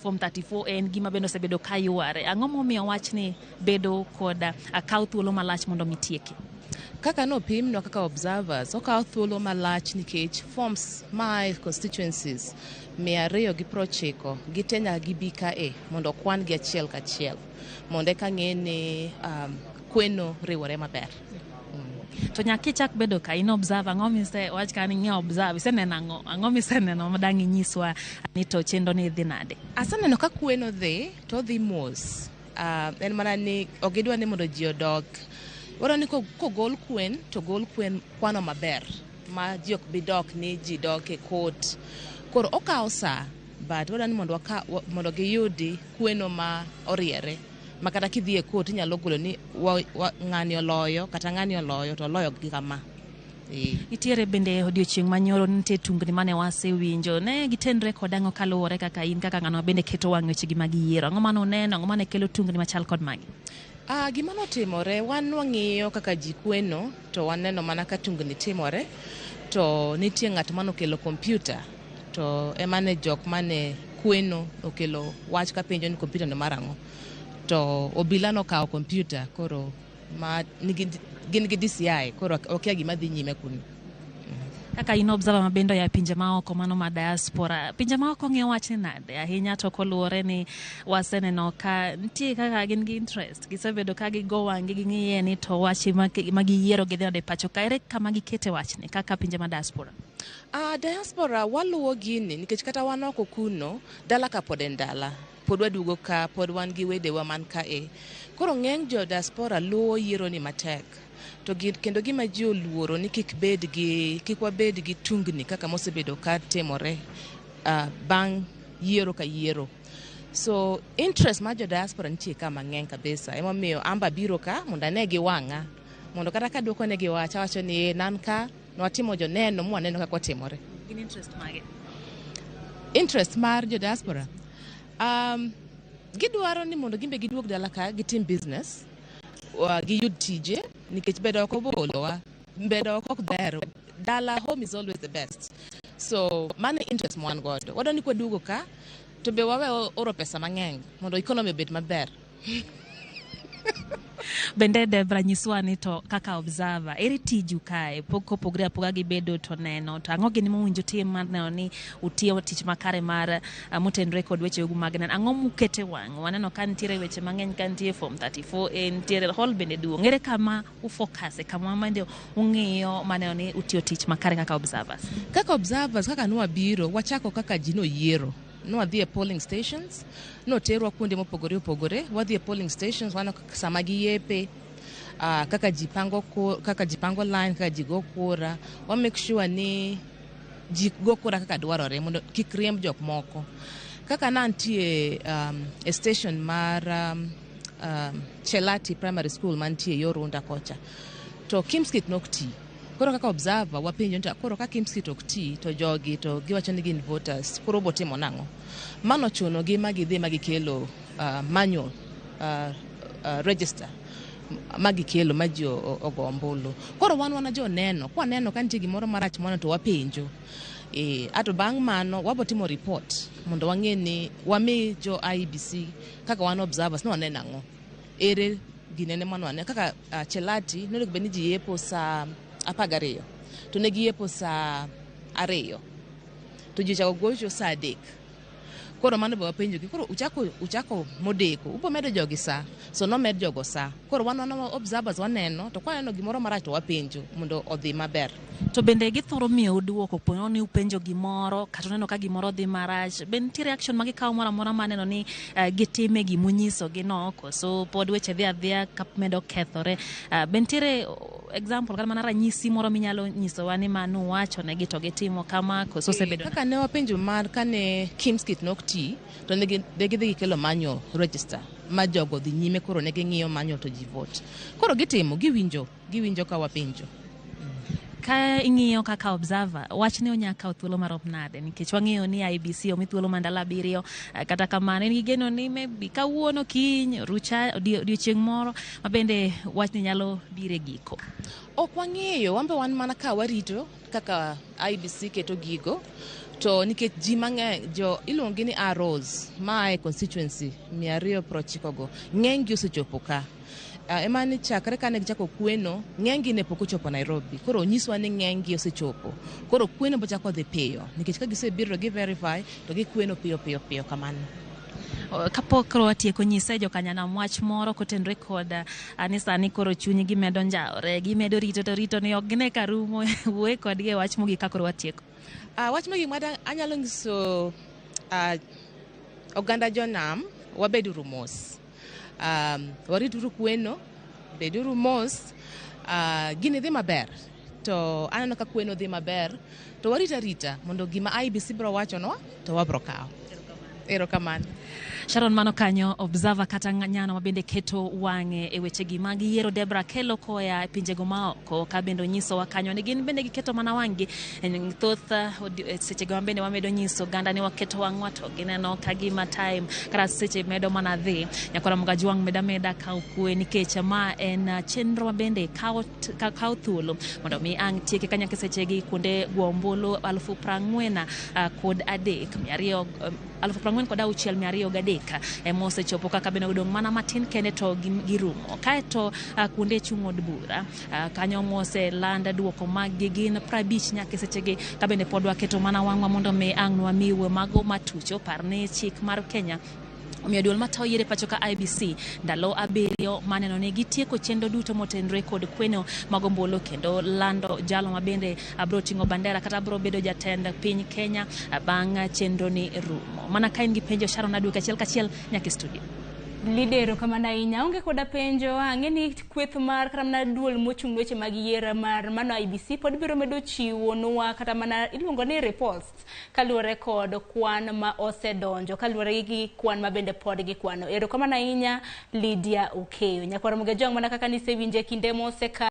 form 34 en gima bendo sebedo kayuare. Ang'o momiyo wachni bedo koda akaw thuolo malach mondo mitieki? Kaka no pimno kaka observers, okaw thuolo malach nikech forms my constituencies 290 gite nyaka gibi kae mondo kwan gi achiel kachiel mondo eka ng'e ni kweno riwore maber. To nyaki chak bedo ka in observe, ang'o mise wach ka ni ng'e observe, iseneno ang'o miseneno madang' inyiswa ni to chenro ni dhi nade? Aseneno ka kweno dhi to dhi mos. En mana ni ogidwa ni mondo ji odok. Wara ni kogol kwen to gol kwen kwano maber ma ji ok bidok ni ji dok e court. Koro okaw sa, but wara ni mondo giyudi kweno ma oriere. Makata kidhi e court inyalo golo ni ng'ani oloyo kata ng'ani oloyo to oloyo gi kama. Itiere bende odiochieng' manyoro nitie tungni mane wasewinjo ne gitenre kod ang'o kaluwore kaka in kaka ng'ano bende keto wang' wechegi mag yiero. Ang'o mane uneno, ang'o mane kelo tungni machal kod magi? Gima notimore, wan wang'iyo kaka ji kweno to waneno mana ka tungni timore to nitie ng'at mane okelo kompyuta to emane jok mane kweno okelo wach ka penjo ni kompyuta no marang'o. To obila nokawo kompyuta koro gin gi DCI koro okia gima dhi nyime kuno. Kaka in observer mabendo ya pinje maoko mano ma diaspora, pinje maoko ng'eyo wachni nade ahinya to koluwore ni waseneno ka nitie kaka gin gi interest gisebedo ka gigo wang'gi ging'iye ni to wachi magiyiero gidhi nade pacho ka ere kama gikete wachni kaka pinje ma diaspora? Diaspora waluwo gini nikech kata wan oko kuno dala ka pod en dala. Pod wadugo ka, pod wan gi wedewa man kae. Koro ng'eny jo diaspora luwo yiero ni matek. To kendo gima ji oluoro ni kik wabed gi tungni kaka mosebedo ka timore bang' yiero ka yiero. So interest ma jo diaspora nitie ka mang'eny kabisa. Emomiyo amba biro ka mondo ane gi wang'a. Mondo kata ka duoko ne gi wacho ni nan ka nwatimo joneno mwaneno kaka watimore. Gin interest mage? Interest mar jo diaspora? Gidwaro ni mondo gimbe giduog dala ka gitim business giyud tije nikech bedo oko bolowa bedo oko ber dala home is always the best. So mane interest mwan godo wadwa ni kwadugo ka to be wawe oro pesa mang'eny mondo economy obed maber. Bende Debra nyiswa ni to kaka observer eri tiju kae kopogre apoga gi bedo to neno to ang'o gini mowinjo tim mar neno ni utiyo tich makare mar motenre kod weche ugu mag neno ang'o mukete wang' waneno ka nitiere weche mang'eny ka nitie form 34 nitiere hall bende duong' ere kama ufocus kama mande ung'iyo maneno ni utiyo tich makare kaka observers kaka nwabiro wachako kaka ji noyiero. Nwadhi e polling stations, noterwa kuonde mopogore opogore, wadhi e polling stations, wana sama giyepe, kaka ji pango line, kaka ji go kura, wa make sure ni ji go kura kaka dwarore, mondo kik riemb jok moko. Kaka nantie a station mar Chelati Primary School mantie Yorunda kocha, to Kimskit nokti. Koro kaka observer wapenjo nta koro kaka Kimskit okti to jogi to giwacho ni gin voters koro botimo nang'o. Mano chuno gi magidhi magikelo manual register magikelo maji ogo ombulu. Koro wana jo neno kwa neno ka nitie gimoro marach mono to wapenjo. Ato bang' mano wabotimo report mondo wang'e ni wami jo IBC kaka wan observers no waneno ang'o. Ere ginene mano ane kaka Chelati nonego beni ji yepo sa 12 to ne giyepo sa 2 to ji chako gocho sa 3. Koro mano be wapenjo gi koro uchako modeko upo medo jogi sa so no med jogo sa koro wan observers waneno to kwaneno gimoro marach to wapenjo mondo odhi maber. To bende githoro miyo uduoko pono ni upenjo gimoro kata neno ka gimoro dhi marach ben ti reaction magi kawo mora mora maneno ni gitime gimunyiso ginoko so pod weche dhi adhia kap medo kethore ben tire example kama ranyisi moro minyalo nyiso wani manu wacho ne gito gitimo kama koso sebedo kaka ne wapenjo mar kane Kimskit nokti to ne gidhi kelo manual register ma jogo dhi nyime koro ne ging'iyo manual to ji vote koro gitimo giwinjo ka wapenjo. Ka ing'iyo kaka observer wachne onyaka thuolo marom nade nikech wang'iyo ni IBC omi thuolo mandala 7 kata kamano ni geno ni maybe kawuono kiny rucha odiochieng' moro mabende wachne nyalo bire giko. Ok wang'iyo wambe wan mana ka warito kaka IBC keto gigo to nikech ji mang'eny jo iluongi ni arrows mae constituency 290 go ng'eny gi osechopo ka ema ni chakre kane gichako kweno ng'eny gi ne pok ochopo Nairobi koro nyiswa ni ng'eny gi osechopo koro kweno bo chako dhi piyo nikech ka gisebiro gi verify to gikweno piyo kamano. Kapok watieko nyise jokanyana wach moro kotenre kod anisani koro chunyi gi medo njawre gi medo rito ni ok gine ka rumo wuoye kodgi wach mogik ka koro watieko. Wach mogik mada anyalo nyiso oganda jonam wabeduru mos. Warituru kweno beduru mos gini dhi maber to aneno ka kweno dhi maber to warita mondo gima IBC bro wachonwa to wabro kawo. Erokamano. Sharon mano kanyo observer kata nyano mabende keto wang'e e wechegi mag yiero Debra kelo koya e pinjego maoko ka bendo nyiso wa kanyo ni gin bende giketo mana wang'gi thoth sechego bende wamedo nyiso ganda ni waketo wang'wa to gineno ka gima time kata seche medo mana dhi nyakora mugaji wang' meda ka ukwe nikech ma en chenro bende kawo thuolo mondo mi ang' tieke kanya sechegi kunde gwombolo 40,000 kod adek 2,600 mose chopo kaka beno dong mana matin kende to girumo kaeto kunde chung od bura kanyo mose landa duoko mag gin 50 nyaka sechege ka bende podwa keto mana wang'wa mondo me ang'wa miwe mago matucho parne chik mar Kenya omiyo duol matao yiere pacho ka IBC ndalo 7 maneno ne gitieko chenro duto motenre kod kweno magombolo kendo lando jalo mabende abro tingo bandera kata abro bedo jatend piny Kenya bang' chenro ni rumo mana kain gi penjo Sharon Adwe kachiel nyaka studio. Lidero kama na inya onge koda penjo ang'eni kweth mar kata mana duol mochung' weche mag yiero mar mano IBC pod biro medo chiwo nwa kata mana iluongo ni reports kaluwore kod kwan ma osedonjo kaluwore gi kwan ma bende pod gi kwano. Ero kama na inya Lydia Okeyo nyakwara muge jong mana kaka ni sewinje kinde mose ka